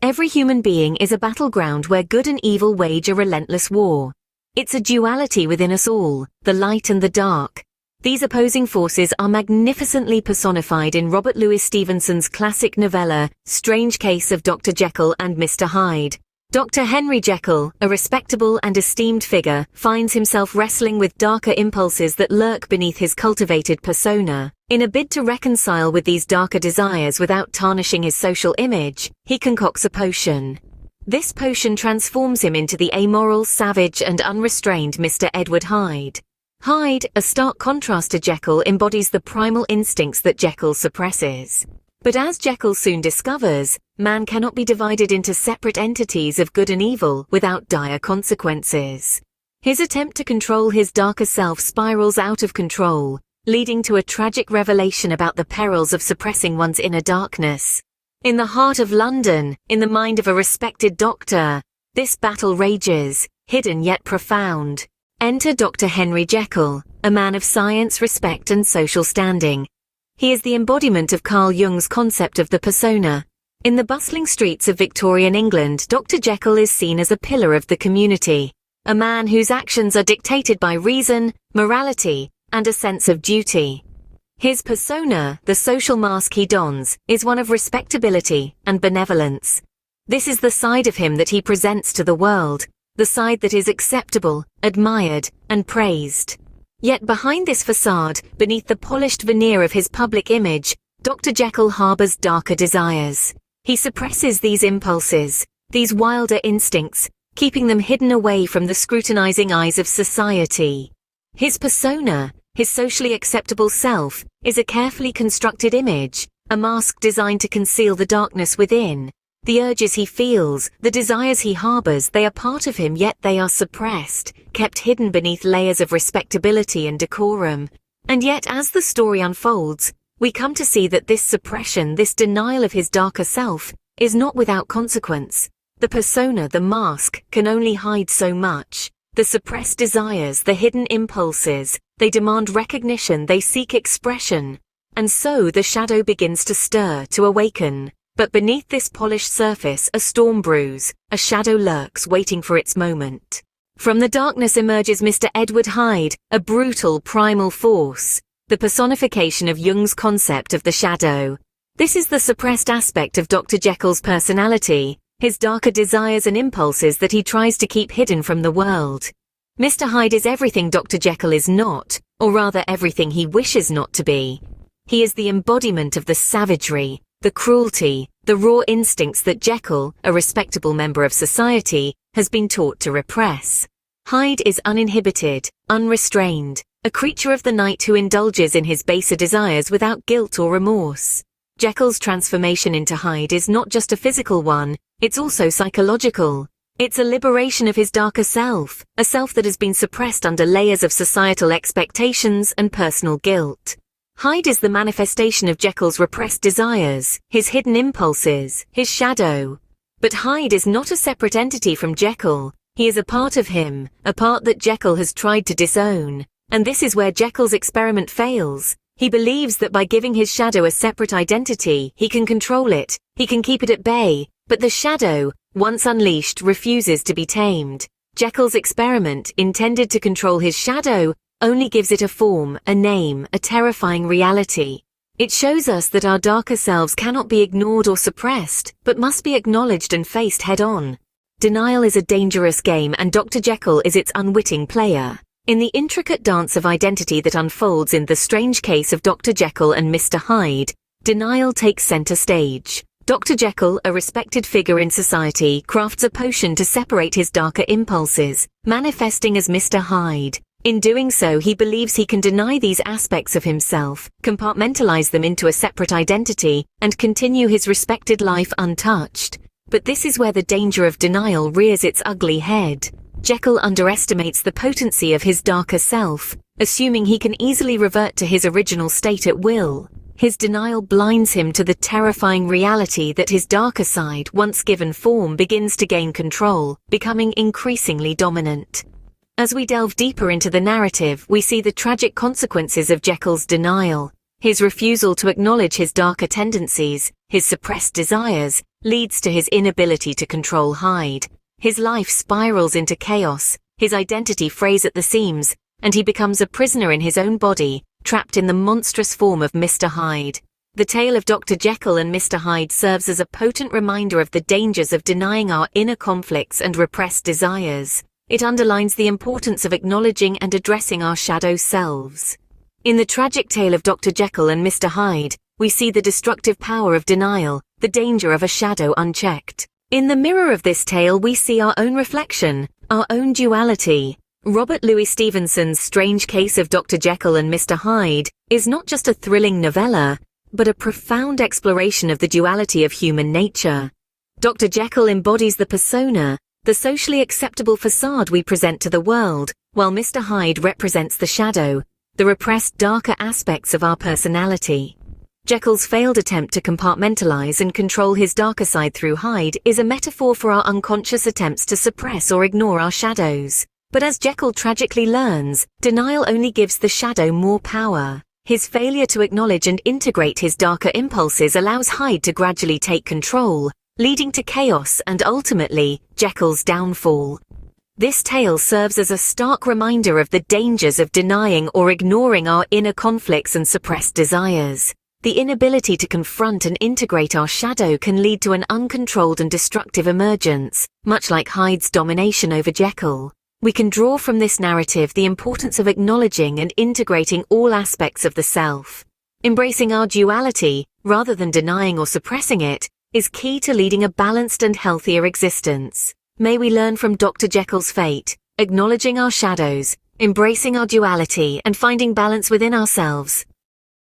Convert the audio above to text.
Every human being is a battleground where good and evil wage a relentless war. It's a duality within us all, the light and the dark. These opposing forces are magnificently personified in Robert Louis Stevenson's classic novella, Strange Case of Dr. Jekyll and Mr. Hyde. Dr. Henry Jekyll, a respectable and esteemed figure, finds himself wrestling with darker impulses that lurk beneath his cultivated persona. In a bid to reconcile with these darker desires without tarnishing his social image, he concocts a potion. This potion transforms him into the amoral, savage, and unrestrained Mr. Edward Hyde. Hyde, a stark contrast to Jekyll, embodies the primal instincts that Jekyll suppresses. But as Jekyll soon discovers, man cannot be divided into separate entities of good and evil without dire consequences. His attempt to control his darker self spirals out of control, leading to a tragic revelation about the perils of suppressing one's inner darkness. In the heart of London, in the mind of a respected doctor, this battle rages, hidden yet profound. Enter Dr. Henry Jekyll, a man of science, respect, and social standing. He is the embodiment of Carl Jung's concept of the persona. In the bustling streets of Victorian England, Dr. Jekyll is seen as a pillar of the community, a man whose actions are dictated by reason, morality, and a sense of duty. His persona, the social mask he dons, is one of respectability and benevolence. This is the side of him that he presents to the world, the side that is acceptable, admired, and praised. Yet behind this facade, beneath the polished veneer of his public image, Dr. Jekyll harbors darker desires. He suppresses these impulses, these wilder instincts, keeping them hidden away from the scrutinizing eyes of society. His persona, his socially acceptable self, is a carefully constructed image, a mask designed to conceal the darkness within. The urges he feels, the desires he harbors, they are part of him, yet they are suppressed, kept hidden beneath layers of respectability and decorum. And yet, as the story unfolds, we come to see that this suppression, this denial of his darker self, is not without consequence. The persona, the mask, can only hide so much. The suppressed desires, the hidden impulses, they demand recognition, they seek expression. And so the shadow begins to stir, to awaken. But beneath this polished surface, a storm brews, a shadow lurks, waiting for its moment. From the darkness emerges Mr. Edward Hyde, a brutal, primal force, the personification of Jung's concept of the shadow. This is the suppressed aspect of Dr. Jekyll's personality, his darker desires and impulses that he tries to keep hidden from the world. Mr. Hyde is everything Dr. Jekyll is not, or rather everything he wishes not to be. He is the embodiment of the savagery, the cruelty, the raw instincts that Jekyll, a respectable member of society, has been taught to repress. Hyde is uninhibited, unrestrained, a creature of the night who indulges in his baser desires without guilt or remorse. Jekyll's transformation into Hyde is not just a physical one, it's also psychological. It's a liberation of his darker self, a self that has been suppressed under layers of societal expectations and personal guilt. Hyde is the manifestation of Jekyll's repressed desires, his hidden impulses, his shadow. But Hyde is not a separate entity from Jekyll. He is a part of him, a part that Jekyll has tried to disown. And this is where Jekyll's experiment fails. He believes that by giving his shadow a separate identity, he can control it, he can keep it at bay. But the shadow, once unleashed, refuses to be tamed. Jekyll's experiment, intended to control his shadow, only gives it a form, a name, a terrifying reality. It shows us that our darker selves cannot be ignored or suppressed, but must be acknowledged and faced head-on. Denial is a dangerous game, and Dr. Jekyll is its unwitting player. In the intricate dance of identity that unfolds in The Strange Case of Dr. Jekyll and Mr. Hyde, denial takes center stage. Dr. Jekyll, a respected figure in society, crafts a potion to separate his darker impulses, manifesting as Mr. Hyde. In doing so, he believes he can deny these aspects of himself, compartmentalize them into a separate identity, and continue his respected life untouched. But this is where the danger of denial rears its ugly head. Jekyll underestimates the potency of his darker self, assuming he can easily revert to his original state at will. His denial blinds him to the terrifying reality that his darker side, once given form, begins to gain control, becoming increasingly dominant. As we delve deeper into the narrative, we see the tragic consequences of Jekyll's denial. His refusal to acknowledge his darker tendencies, his suppressed desires, leads to his inability to control Hyde. His life spirals into chaos, his identity frays at the seams, and he becomes a prisoner in his own body, trapped in the monstrous form of Mr. Hyde. The tale of Dr. Jekyll and Mr. Hyde serves as a potent reminder of the dangers of denying our inner conflicts and repressed desires. It underlines the importance of acknowledging and addressing our shadow selves. In the tragic tale of Dr. Jekyll and Mr. Hyde, we see the destructive power of denial, the danger of a shadow unchecked. In the mirror of this tale we see our own reflection, our own duality. Robert Louis Stevenson's strange case of Dr. Jekyll and Mr. Hyde is not just a thrilling novella, but a profound exploration of the duality of human nature. Dr. Jekyll embodies the persona, the socially acceptable facade we present to the world, while Mr. Hyde represents the shadow, the repressed darker aspects of our personality. Jekyll's failed attempt to compartmentalize and control his darker side through Hyde is a metaphor for our unconscious attempts to suppress or ignore our shadows. But as Jekyll tragically learns, denial only gives the shadow more power. His failure to acknowledge and integrate his darker impulses allows Hyde to gradually take control, leading to chaos and ultimately, Jekyll's downfall. This tale serves as a stark reminder of the dangers of denying or ignoring our inner conflicts and suppressed desires. The inability to confront and integrate our shadow can lead to an uncontrolled and destructive emergence, much like Hyde's domination over Jekyll. We can draw from this narrative the importance of acknowledging and integrating all aspects of the self. Embracing our duality, rather than denying or suppressing it, is key to leading a balanced and healthier existence. May we learn from Dr. Jekyll's fate, acknowledging our shadows, embracing our duality, and finding balance within ourselves.